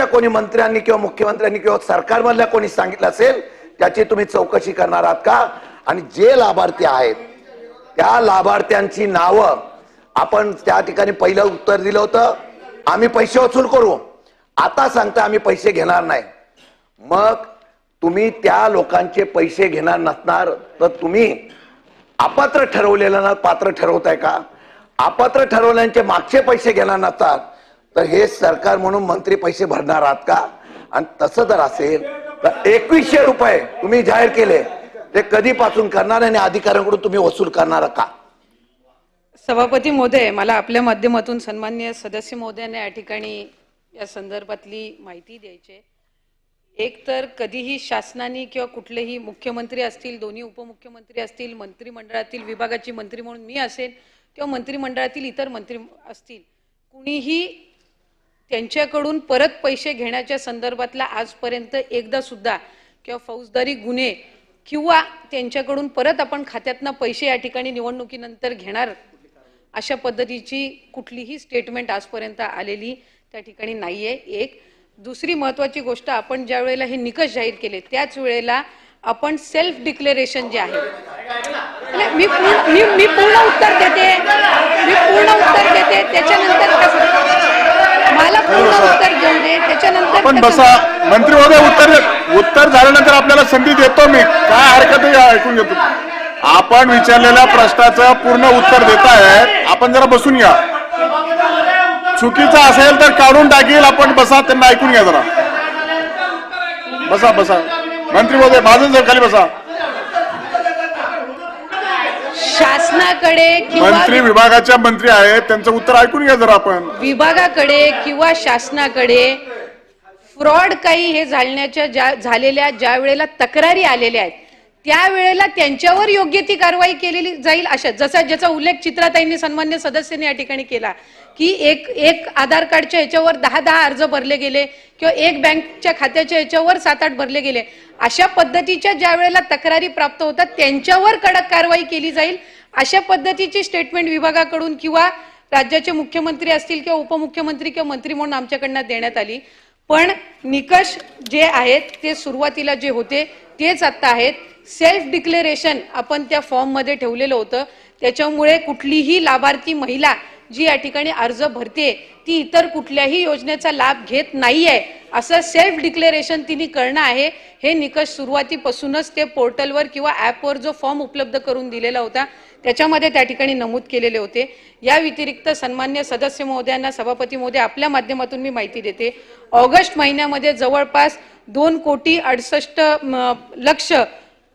कोणी मंत्र्यांनी किंवा मुख्यमंत्र्यांनी किंवा सरकारमधल्या कोणी सांगितलं असेल त्याची तुम्ही चौकशी करणार आहात का? आणि जे लाभार्थी आहेत त्या लाभार्थ्यांची नावं आपण त्या ठिकाणी पहिलं उत्तर दिलं होतं, आम्ही पैसे वसूल करू. आता सांगता आम्ही पैसे घेणार नाही. मग तुम्ही त्या लोकांचे पैसे घेणार नसणार तर तुम्ही अपात्र ठरवलेल्यांना पात्र ठरवताय का? अपात्र ठरवलेल्यांचे मागचे पैसे घेणार नसतात तर हे सरकार म्हणून मंत्री पैसे भरणार आहात का? आणि तसं जर असेल तर 2100 रुपये तुम्ही जाहीर केले ते कधीपासून करणार आणि अधिकाऱ्यांकडून तुम्ही वसूल करणार का? सभापती महोदय, मला आपल्या माध्यमातून सन्माननीय सदस्य महोदयांना या ठिकाणी या संदर्भातली माहिती द्यायची. एक तर कधीही शासनाने किंवा कुठलेही मुख्यमंत्री असतील, दोन्ही उपमुख्यमंत्री असतील, मंत्रिमंडळातील विभागाची मंत्री म्हणून मी असेल किंवा मंत्रिमंडळातील इतर मंत्री असतील, कुणीही त्यांच्याकडून परत पैसे घेण्याच्या संदर्भातला आजपर्यंत एकदा सुद्धा किंवा फौजदारी गुन्हे किंवा त्यांच्याकडून परत आपण खात्यातनं पैसे या ठिकाणी निवडणुकीनंतर घेणार अशा पद्धतीची कुठलीही स्टेटमेंट आजपर्यंत आलेली त्या ठिकाणी नाहीये. एक दुसरी महत्त्वाची गोष्ट, आपण ज्या वेळेला हे निकष जाहीर केले त्याच वेळेला आपण सेल्फ डिक्लेरेशन जे आहे, मी पूर्ण उत्तर देते त्याच्यानंतर मला पूर्ण उत्तर घेऊ दे, त्याच्यानंतर पण बसा मंत्री महोदय, उत्तर झाल्यानंतर आपल्याला संधी देतो मी, काय हरकत आहे ऐकून घेतो. आपण विचारलेल्या प्रश्नाचं पूर्ण उत्तर देत आहे, आपण जरा बसून घ्या. चुकीचं असेल तर काढून टाकील, आपण बसा, त्यांना ऐकून घ्या जरा. बसा बसा मंत्री महोदय, माझं जर खाली बसा. शासनाकडे मंत्री विभागाच्या मंत्री आहेत, त्यांचं उत्तर ऐकून घ्या जरा. आपण विभागाकडे किंवा शासनाकडे फ्रॉड काही हे झालेल्या ज्या वेळेला तक्रारी आलेल्या आहेत त्यावेळेला त्यांच्यावर योग्य ती कारवाई केलेली जाईल. अशा जसा ज्याचा उल्लेख चित्राताईंनी सन्मान्य सदस्यांनी या ठिकाणी केला की एक आधार कार्डच्या ह्याच्यावर 10 अर्ज भरले गेले किंवा एक बँकच्या खात्याच्या ह्याच्यावर 7-8 भरले गेले, अशा पद्धतीच्या ज्या वेळेला तक्रारी प्राप्त होतात त्यांच्यावर कडक कारवाई केली जाईल अशा पद्धतीची स्टेटमेंट विभागाकडून किंवा राज्याचे मुख्यमंत्री असतील किंवा उपमुख्यमंत्री किंवा मंत्री म्हणून आमच्याकडनं देण्यात आली. पण निकष जे आहेत ते सुरुवातीला जे होते तेच आता आहेत. सेल्फ डिक्लेरेशन आपण त्या फॉर्म मध्ये ठेवलेलं होतं, त्याच्यामुळे कुठलीही लाभार्थी महिला जी या ठिकाणी अर्ज भरते ती इतर कुठल्याही योजनेचा लाभ घेत नाहीये असं सेल्फ डिक्लेरेशन तिने करणं आहे. हे निकष सुरुवातीपासूनच ते पोर्टलवर किंवा ॲपवर जो फॉर्म उपलब्ध करून दिलेला होता त्याच्यामध्ये त्या ठिकाणी नमूद केलेले होते. या व्यतिरिक्त सन्मान्य सदस्य महोदयांना, सभापती महोदय, आपल्या माध्यमातून मी माहिती देते. ऑगस्ट महिन्यामध्ये जवळपास 2,68,00,000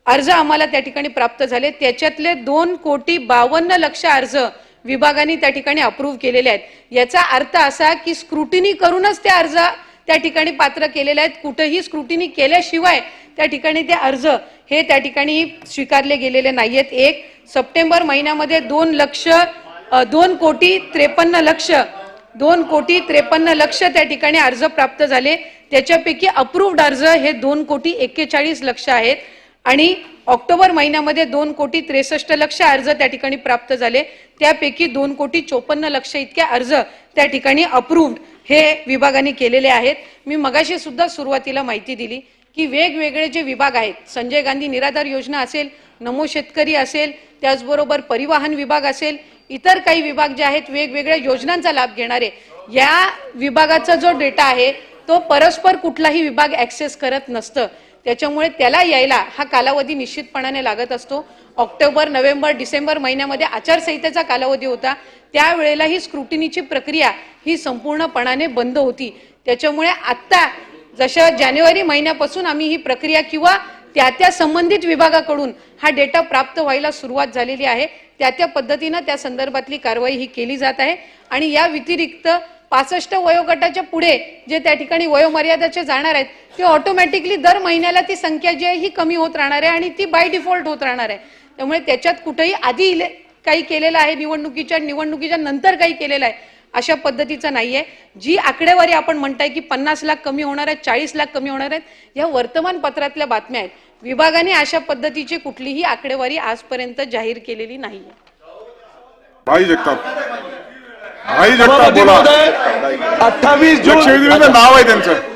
अर्ज आम्हाला त्या ठिकाणी प्राप्त झाले. त्याच्यातले 2,52,00,000 अर्ज विभागाने त्या ठिकाणी अप्रूव्ह केलेले आहेत. याचा अर्थ असा की स्क्रुटिनी करूनच ते अर्ज त्या ठिकाणी पात्र केलेले आहेत. कुठेही स्क्रुटिनी केल्याशिवाय त्या ठिकाणी ते अर्ज हे त्या ठिकाणी स्वीकारले गेलेले नाहीयेत. एक सप्टेंबर महिन्यामध्ये 2,53,00,000 त्या ठिकाणी अर्ज प्राप्त झाले. त्याच्यापैकी अप्रूव्ड अर्ज हे 2,41,40,00,000 आहेत आणि ऑक्टोबर महिन्यामध्ये 2,63,00,000 अर्ज त्या ठिकाणी प्राप्त झाले. त्यापैकी 2,54,00,000 इतके अर्ज त्या ठिकाणी अप्रूव्ड हे विभागाने केलेले आहेत. मी मगाशी सुद्धा सुरुवातीला माहिती दिली की वेगवेगळे जे विभाग आहेत, संजय गांधी निराधार योजना असेल, नमो शेतकरी असेल, त्याचबरोबर परिवहन विभाग असेल, इतर काही विभाग जे आहेत वेगवेगळ्या योजनांचा लाभ घेणारे, या विभागाचा जो डेटा आहे तो परस्पर कुठलाही विभाग ऍक्सेस करत नसतं. त्याच्यामुळे त्याला यायला हा कालावधी निश्चितपणाने लागत असतो. ऑक्टोबर, नोव्हेंबर, डिसेंबर महिन्यामध्ये आचारसंहितेचा कालावधी होता, त्यावेळेला ही स्क्रुटिनीची प्रक्रिया ही संपूर्णपणाने बंद होती. त्याच्यामुळे आत्ता जशा जानेवारी महिन्यापासून आम्ही ही प्रक्रिया किंवा त्या संबंधित विभागाकडून हा डेटा प्राप्त व्हायला सुरुवात झालेली आहे. त्या पद्धतीनं त्या संदर्भातली कारवाई ही केली जात आहे. आणि या व्यतिरिक्त 65 वयोगटाच्या पुढे जे त्या ठिकाणी वयोमर्यादाचे जाणार आहेत ते ऑटोमॅटिकली दर महिन्याला ती संख्या जी आहे ही कमी होत राहणार आहे आणि ती बाय डिफॉल्ट होत राहणार आहे. त्यामुळे त्याच्यात कुठेही आधी काही केलेलं आहे, निवडणुकीच्या नंतर काही केलेलं आहे अशा पद्धतीचं नाहीये. जी आकडेवारी आपण म्हणताय की 50 लाख कमी होणार आहेत, 40 लाख कमी होणार आहेत, या वर्तमानपत्रातल्या बातम्या आहेत. विभागाने अशा पद्धतीची कुठलीही आकडेवारी आजपर्यंत जाहीर केलेली नाहीये. भाई जगताप भाई जगताप सभापती बोला. महोदय 28 जून लक्षवेधीचं नाव आहे त्यांचं.